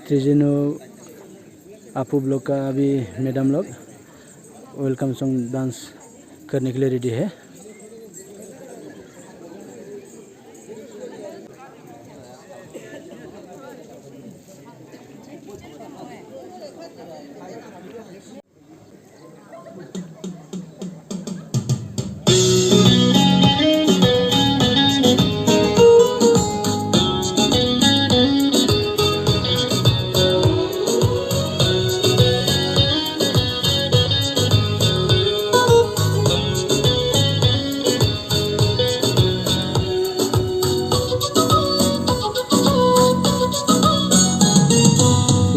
त्रिजिनो आपू ब्लॉग का अभी मैडम लोग वेलकम सॉन्ग डांस करने के लिए रेडी है।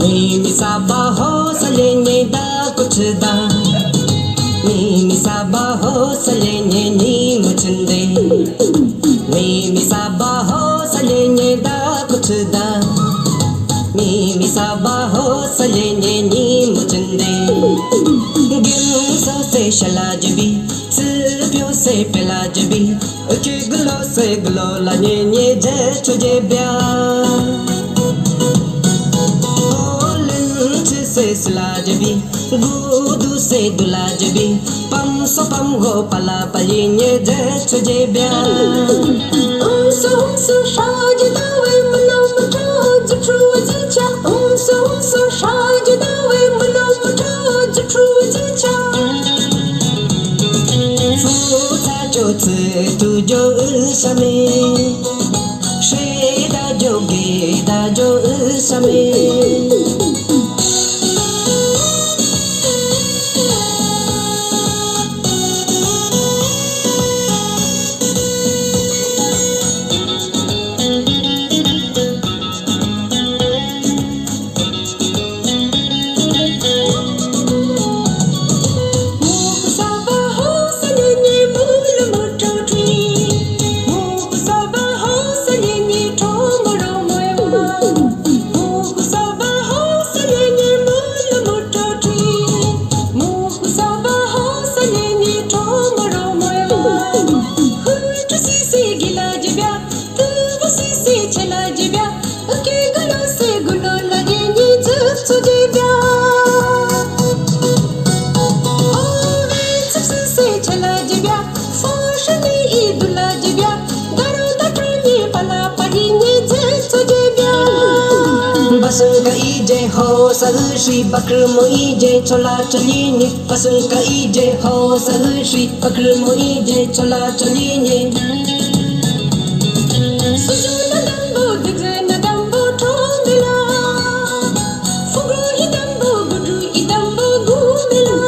Mimi sabaho salenye da kuch da Mimi sabaho salenye ni muchinde Mimi sabaho salenye da kuch da Mimi sabaho salenye ni muchinde Gim so se shalaj bi Sipyo se pelaj bi Uki glo se glo la nye nye je chuje bya Slajbi, gudu se dulajbi, pam so pam go pala palinye je chuje bya. So shaj da we mano mata jitru jicha. So shaj da we mano mata jitru jicha. Futa jo tse tu jo same, sheda jo ge da jo same. Pasang ka ije ho sarshi bakr mo ije chola chalini pasang ka ije ho sarshi bakr mo ije chola chalini sujuna dambo digna dambo thongila fugu hidambo gudu idambo gumila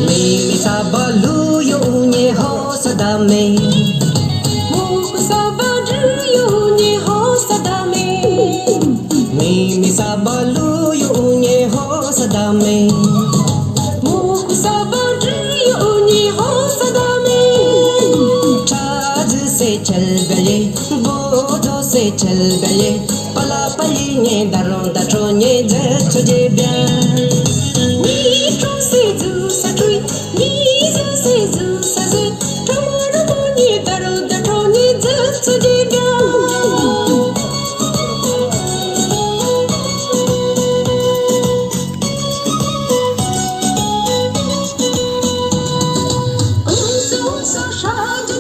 Mimi sabalu yo nye ho sadame Muku sabadru yo nye ho sadame Mimi sabalu yo nye ho sadame Muku sabadru yo nye ho sadame Chaj se chal gale bojo se chal gale pala pali nye daron da tro nye je chuje bya So shine.